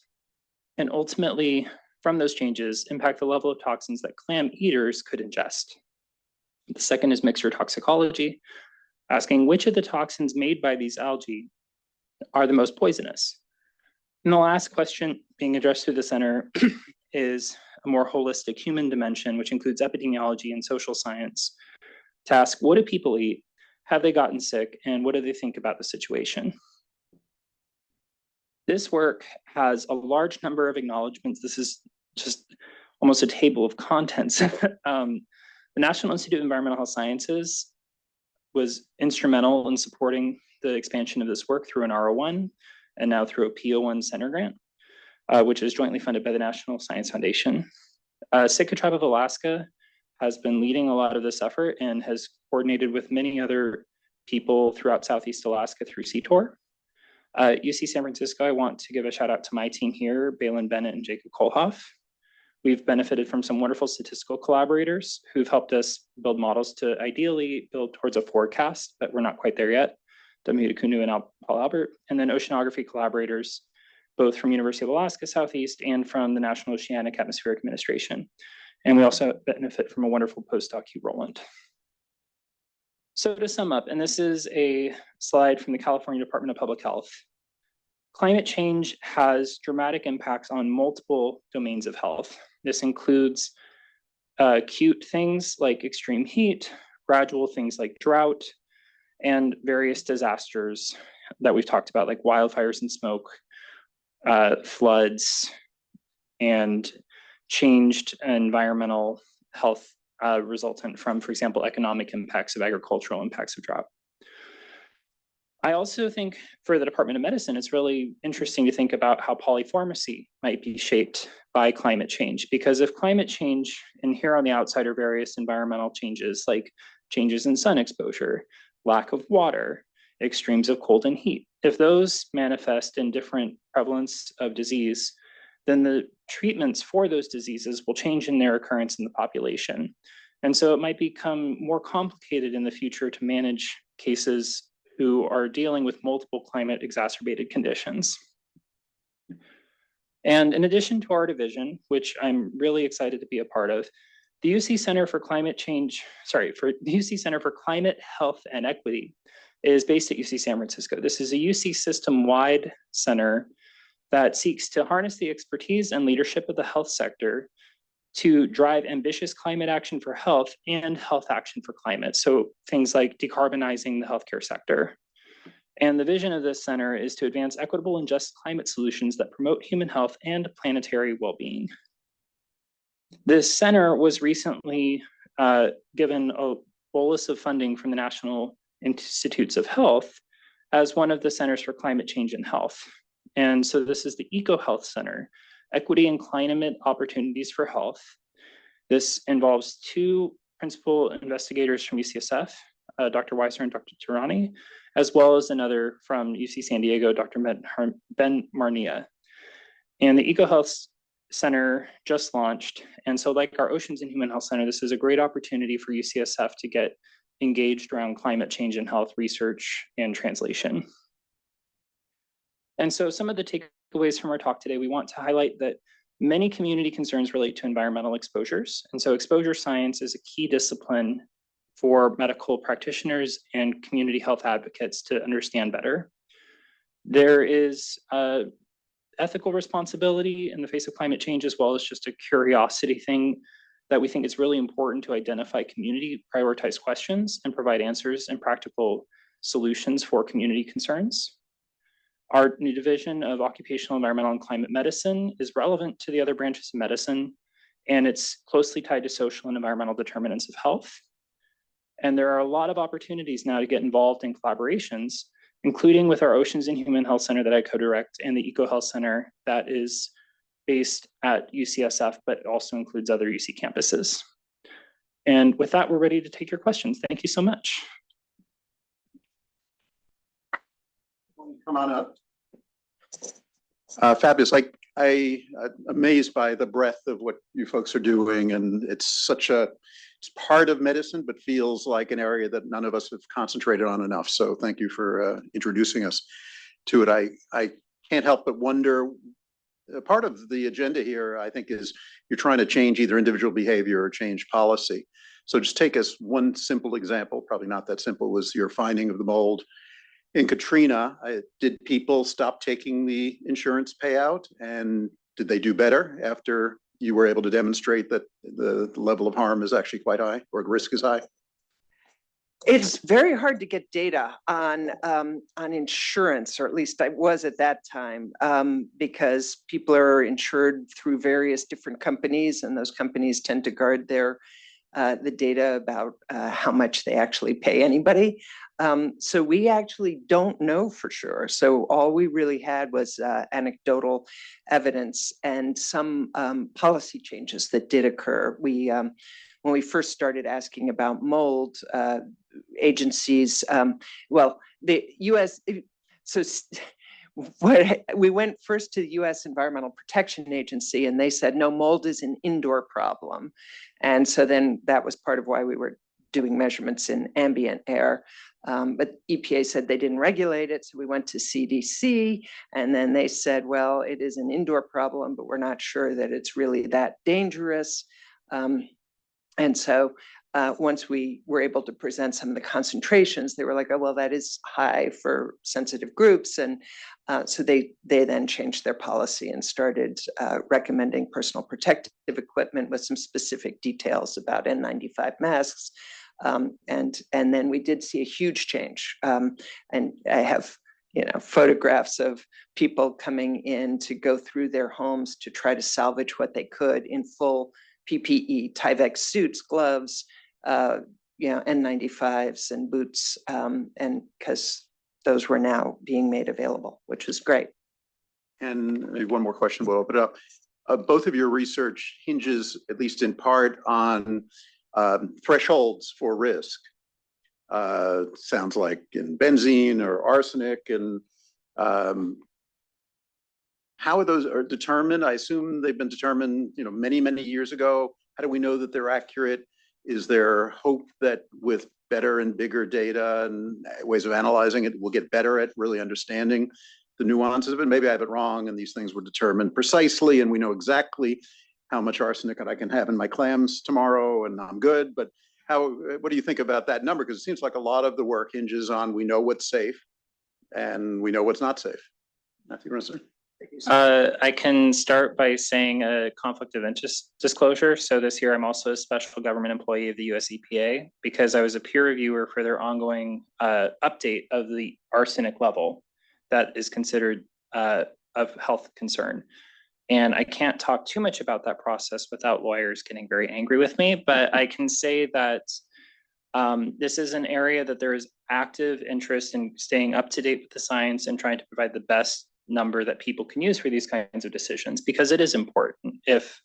and ultimately from those changes impact the level of toxins that clam eaters could ingest. The second is mixture toxicology, asking which of the toxins made by these algae are the most poisonous. And the last question being addressed through the center is a more holistic human dimension, which includes epidemiology and social science, to ask, what do people eat? Have they gotten sick? And what do they think about the situation? This work has a large number of acknowledgements. This is just almost a table of contents. The National Institute of Environmental Health Sciences was instrumental in supporting the expansion of this work through an R01 and now through a P01 center grant, which is jointly funded by the National Science Foundation. Sitka Tribe of Alaska has been leading a lot of this effort and has coordinated with many other people throughout Southeast Alaska through CTOR. UC San Francisco, I want to give a shout out to my team here, Balin Bennett and Jacob Kolhoff. We've benefited from some wonderful statistical collaborators who've helped us build models to ideally build towards a forecast, but we're not quite there yet. Damuhita Kunu and Paul Albert, and then oceanography collaborators, both from University of Alaska Southeast and from the National Oceanic Atmospheric Administration. And we also benefit from a wonderful postdoc, Hugh Rowland. So to sum up, and this is a slide from the California Department of Public Health, climate change has dramatic impacts on multiple domains of health. This includes acute things like extreme heat, gradual things like drought, and various disasters that we've talked about, like wildfires and smoke, floods, and changed environmental health resultant from, for example, economic impacts of agricultural impacts of drought. I also think for the Department of Medicine, it's really interesting to think about how polypharmacy might be shaped by climate change, because if climate change, and here on the outside are various environmental changes like changes in sun exposure, lack of water, extremes of cold and heat, if those manifest in different prevalence of disease, then the treatments for those diseases will change in their occurrence in the population. And so it might become more complicated in the future to manage cases who are dealing with multiple climate exacerbated conditions. And in addition to our division, which I'm really excited to be a part of, the UC Center for Climate Change, the UC Center for Climate, Health, and Equity is based at UC San Francisco. This is a UC system-wide center that seeks to harness the expertise and leadership of the health sector to drive ambitious climate action for health and health action for climate. So things like decarbonizing the healthcare sector. And the vision of this center is to advance equitable and just climate solutions that promote human health and planetary well-being. This center was recently given a bolus of funding from the National Institutes of Health as one of the Centers for Climate Change and Health. And so this is the EcoHealth Center, Equity and Climate Opportunities for Health. This involves two principal investigators from UCSF, Dr. Weiser and Dr. Tirani, as well as another from UC San Diego, Dr. Ben Marnia. And the EcoHealth Center just launched. And so like our Oceans and Human Health Center, this is a great opportunity for UCSF to get engaged around climate change and health research and translation. And so some of the takeaways from our talk today, we want to highlight that many community concerns relate to environmental exposures. And so exposure science is a key discipline for medical practitioners and community health advocates to understand better. There is ethical responsibility in the face of climate change, as well as just a curiosity thing that we think is really important to identify community prioritized questions and provide answers and practical solutions for community concerns. Our new division of occupational, environmental, and climate medicine is relevant to the other branches of medicine, and it's closely tied to social and environmental determinants of health. And there are a lot of opportunities now to get involved in collaborations, including with our Oceans and Human Health Center that I co-direct and the EcoHealth Center that is based at UCSF, but also includes other UC campuses. And with that, we're ready to take your questions. Thank you so much. Come on up. Fabulous. I'm amazed by the breadth of what you folks are doing, and it's part of medicine, but feels like an area that none of us have concentrated on enough. So thank you for introducing us to it. I can't help but wonder, part of the agenda here, I think, is you're trying to change either individual behavior or change policy. So just take us one simple example, probably not that simple, was your finding of the mold in Katrina. Did people stop taking the insurance payout, and did they do better after you were able to demonstrate that the level of harm is actually quite high, or risk is high? It's very hard to get data on insurance, or at least I was at that time, because people are insured through various different companies, and those companies tend to guard the data about how much they actually pay anybody. So we actually don't know for sure. So all we really had was anecdotal evidence and some policy changes that did occur. When we first started asking about mold, agencies, the U.S. We went first to the U.S. Environmental Protection Agency, and they said, no, mold is an indoor problem. And so then that was part of why we were doing measurements in ambient air. But EPA said they didn't regulate it. So we went to CDC, and then they said, well, it is an indoor problem, but we're not sure that it's really that dangerous. And so once we were able to present some of the concentrations, they were like, oh, well, that is high for sensitive groups. And so they then changed their policy and started recommending personal protective equipment with some specific details about N95 masks. And then we did see a huge change. And I have photographs of people coming in to go through their homes to try to salvage what they could in full PPE, Tyvek suits, gloves, N95s and boots, and because those were now being made available, which was great. And maybe one more question, we'll open it up. Both of your research hinges, at least in part, on thresholds for risk. Sounds like in benzene or arsenic, and how are those determined? I assume they've been determined, many, many years ago. How do we know that they're accurate? Is there hope that with better and bigger data and ways of analyzing it, we'll get better at really understanding the nuances of it? Maybe I have it wrong, and these things were determined precisely, and we know exactly how much arsenic I can have in my clams tomorrow, and I'm good. But what do you think about that number? Because it seems like a lot of the work hinges on we know what's safe, and we know what's not safe. Matthew Renser. I can start by saying a conflict of interest disclosure. So this year, I'm also a special government employee of the US EPA because I was a peer reviewer for their ongoing update of the arsenic level that is considered of health concern. And I can't talk too much about that process without lawyers getting very angry with me, but I can say that this is an area that there is active interest in staying up to date with the science and trying to provide the best number that people can use for these kinds of decisions, because it is important. If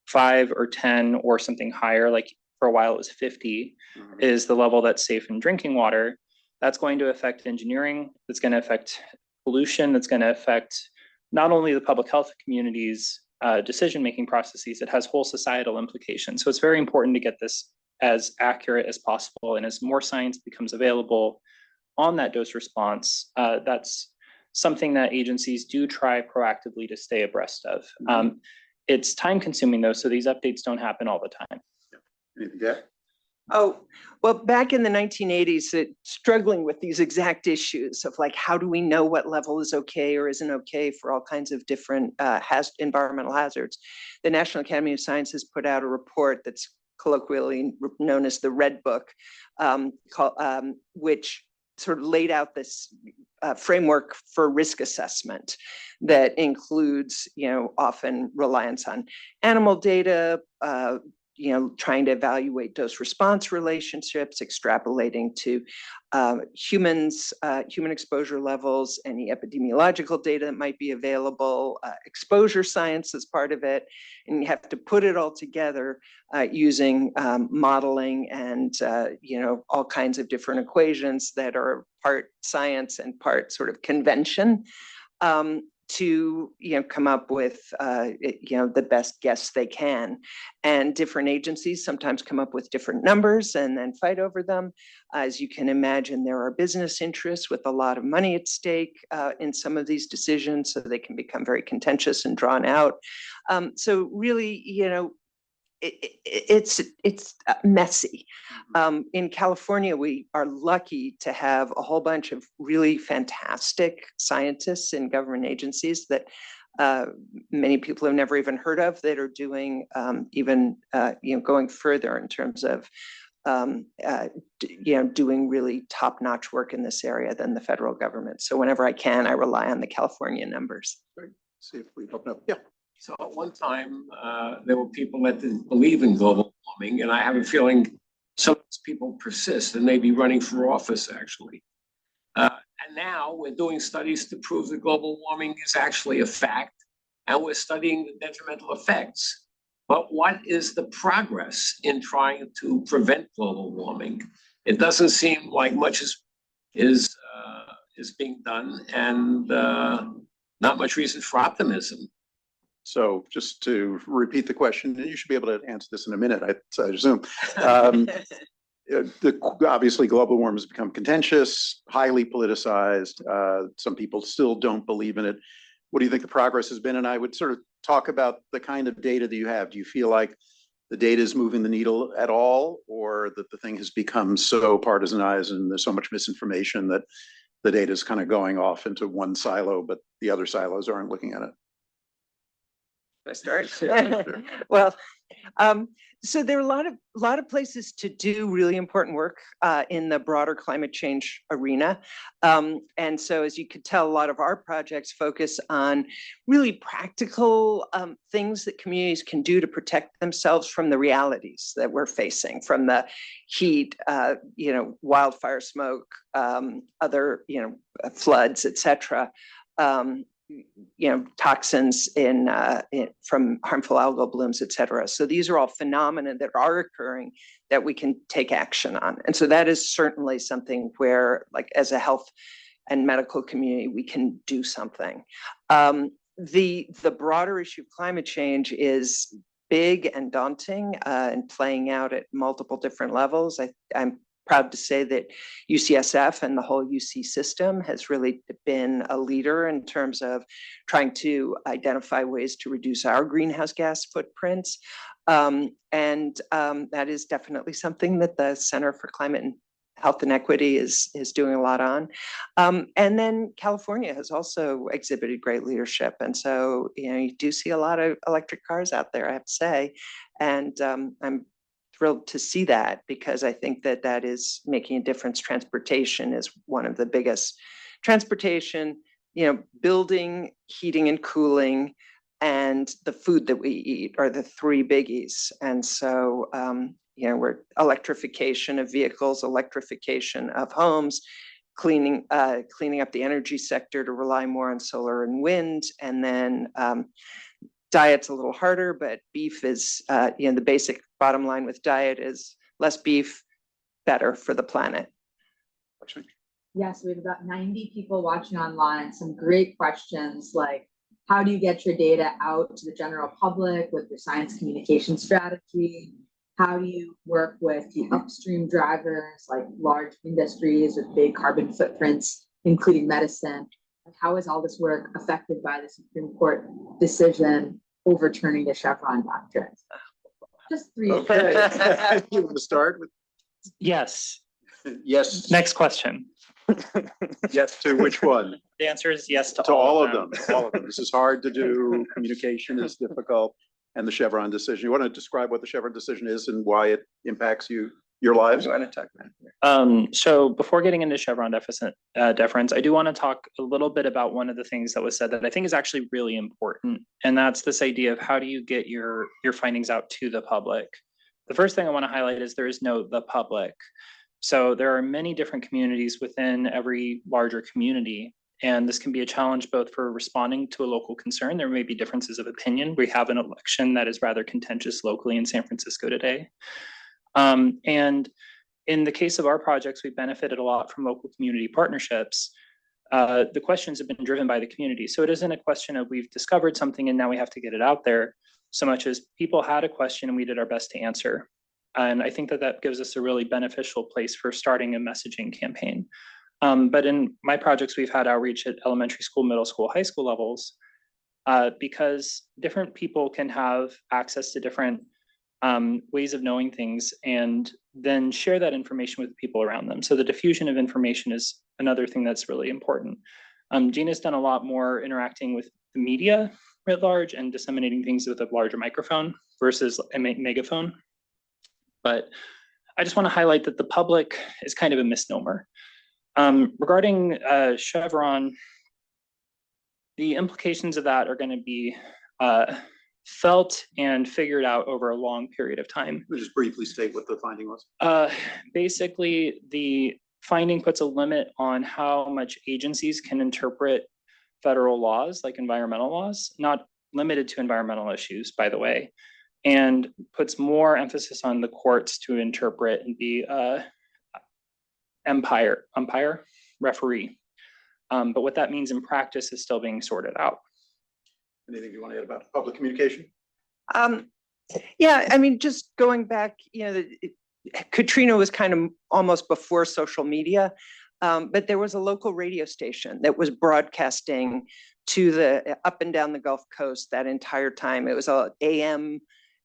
5 or 10 or something higher, like for a while it was 50, is the level that's safe in drinking water, that's going to affect engineering, that's going to affect pollution, that's going to affect not only the public health community's decision-making processes, it has whole societal implications. So it's very important to get this as accurate as possible. And as more science becomes available on that dose response, that's something that agencies do try proactively to stay abreast of. It's time consuming though, so these updates don't happen all the time. Anything to add? Oh, well, back in the 1980s, struggling with these exact issues of like, how do we know what level is okay or isn't okay for all kinds of different environmental hazards? The National Academy of Sciences put out a report that's colloquially known as the Red Book, which sort of laid out this framework for risk assessment that includes, often reliance on animal data, trying to evaluate dose response relationships, extrapolating to human exposure levels, any epidemiological data that might be available, exposure science as part of it. And you have to put it all together using modeling and, all kinds of different equations that are part science and part sort of convention. To come up with the best guess they can, and different agencies sometimes come up with different numbers and then fight over them. As you can imagine, there are business interests with a lot of money at stake in some of these decisions, so they can become very contentious and drawn out. So really, it's messy. In California, we are lucky to have a whole bunch of really fantastic scientists in government agencies that many people have never even heard of, that are doing going further in terms of doing really top-notch work in this area than the federal government. So whenever I can, I rely on the California numbers. Great. See if we open up. Yeah. So at one time, there were people that didn't believe in global warming, and I have a feeling some of those people persist and may be running for office, actually. And now we're doing studies to prove that global warming is actually a fact, and we're studying the detrimental effects. But what is the progress in trying to prevent global warming? It doesn't seem like much is being done, and not much reason for optimism. So just to repeat the question, and you should be able to answer this in a minute, I assume. Obviously, global warming has become contentious, highly politicized. Some people still don't believe in it. What do you think the progress has been? And I would sort of talk about the kind of data that you have. Do you feel like the data is moving the needle at all, or that the thing has become so partisanized and there's so much misinformation that the data is kind of going off into one silo, but the other silos aren't looking at it? I start? Yeah, sure. Well, so there are a lot of places to do really important work in the broader climate change arena. And so as you could tell, a lot of our projects focus on really practical things that communities can do to protect themselves from the realities that we're facing, from the heat, wildfire smoke, other, floods, et cetera. Toxins from harmful algal blooms, et cetera. So these are all phenomena that are occurring that we can take action on. And so that is certainly something where, like, as a health and medical community, we can do something. The broader issue of climate change is big and daunting and playing out at multiple different levels. I'm proud to say that UCSF and the whole UC system has really been a leader in terms of trying to identify ways to reduce our greenhouse gas footprints. And that is definitely something that the Center for Climate Health and Equity is doing a lot on. And then California has also exhibited great leadership. And so, you do see a lot of electric cars out there, I have to say. And I'm thrilled to see that, because I think that is making a difference. Transportation is one of the biggest. Transportation, building, heating and cooling, and the food that we eat are the three biggies. And so, we're electrification of vehicles, electrification of homes, cleaning up the energy sector to rely more on solar and wind. And then diet's a little harder, but beef is, the basic bottom line with diet is less beef, better for the planet. Yes, we have about 90 people watching online. Some great questions like, how do you get your data out to the general public with your science communication strategy? How do you work with the upstream drivers, like large industries with big carbon footprints, including medicine? And how is all this work affected by the Supreme Court decision overturning the Chevron doctrine? Just three. Okay. You want to start with Yes. yes? Next question. Yes to which one? The answer is yes to To all of them. All of them. This is hard to do. Communication is difficult. And the Chevron decision. You want to describe what the Chevron decision is and why it impacts your lives? You want to talk about it? So before getting into Chevron deference, I do want to talk a little bit about one of the things that was said that I think is actually really important. And that's this idea of how do you get your findings out to the public? The first thing I want to highlight is there is no the public. So there are many different communities within every larger community. And this can be a challenge both for responding to a local concern. There may be differences of opinion. We have an election that is rather contentious locally in San Francisco today. And in the case of our projects, we benefited a lot from local community partnerships. The questions have been driven by the community. So it isn't a question of we've discovered something and now we have to get it out there, so much as people had a question and we did our best to answer. And I think that gives us a really beneficial place for starting a messaging campaign. But in my projects, we've had outreach at elementary school, middle school, high school levels, because different people can have access to different ways of knowing things and then share that information with the people around them. So the diffusion of information is another thing that's really important. Gina's done a lot more interacting with the media writ large and disseminating things with a larger microphone versus a megaphone. But I just want to highlight that the public is kind of a misnomer. Regarding Chevron, the implications of that are going to be felt and figured out over a long period of time. We'll just briefly state what the finding was. Basically, the finding puts a limit on how much agencies can interpret federal laws, like environmental laws, not limited to environmental issues, by the way, and puts more emphasis on the courts to interpret and be umpire, referee. But what that means in practice is still being sorted out. Anything you want to add about public communication? Yeah, I mean, just going back, Katrina was kind of almost before social media, but there was a local radio station that was broadcasting to the up and down the Gulf Coast that entire time. It was a AM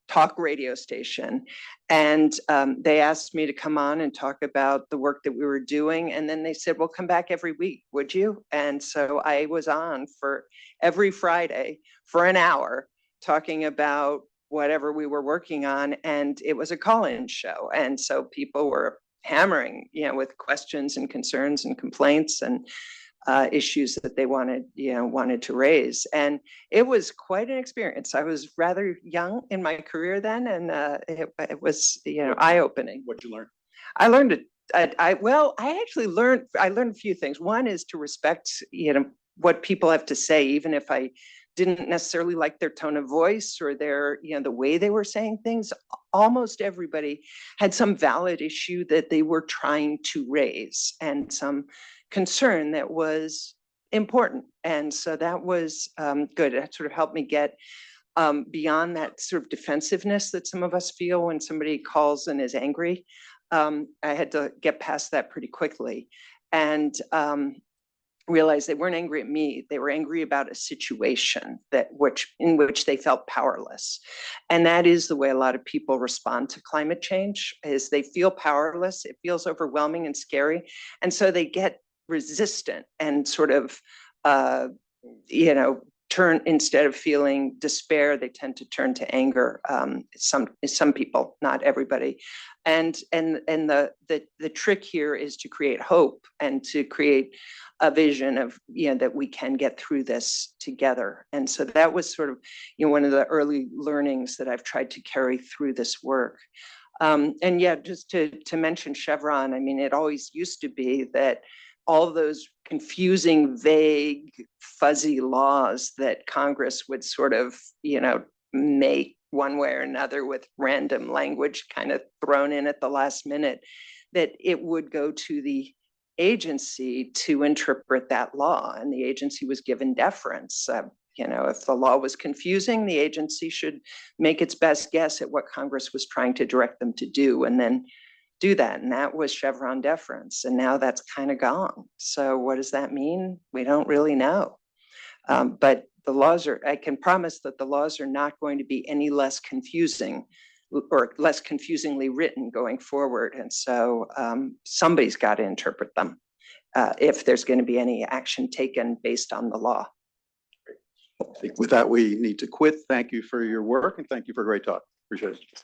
talk radio station. And they asked me to come on and talk about the work that we were doing. And then they said, well, come back every week, would you? And so I was on for every Friday for an hour talking about whatever we were working on. And it was a call-in show. And so people were hammering, with questions and concerns and complaints and issues that they wanted to raise. And it was quite an experience. I was rather young in my career then, and it was, eye-opening. What'd you learn? I learned it. I learned a few things. One is to respect, what people have to say, even if I didn't necessarily like their tone of voice or their, the way they were saying things. Almost everybody had some valid issue that they were trying to raise and some concern that was important. And so that was good. It sort of helped me get beyond that sort of defensiveness that some of us feel when somebody calls and is angry. I had to get past that pretty quickly. And realized they weren't angry at me. They were angry about a situation in which they felt powerless. And that is the way a lot of people respond to climate change, is they feel powerless. It feels overwhelming and scary. And so they get resistant and sort of, instead of feeling despair, they tend to turn to anger. Some people, not everybody. And the trick here is to create hope and to create a vision of, that we can get through this together. And so that was sort of, one of the early learnings that I've tried to carry through this work. And yeah, just to mention Chevron, I mean, it always used to be that all those confusing, vague, fuzzy laws that Congress would sort of, make one way or another with random language kind of thrown in at the last minute, that it would go to the agency to interpret that law, and the agency was given deference. If the law was confusing, the agency should make its best guess at what Congress was trying to direct them to do, and then do that. And that was Chevron deference. And now that's kind of gone. So what does that mean? We don't really know. But the laws I can promise that the laws are not going to be any less confusing or less confusingly written going forward. And so somebody's got to interpret them if there's going to be any action taken based on the law. I think with that, we need to quit. Thank you for your work and thank you for a great talk. Appreciate it.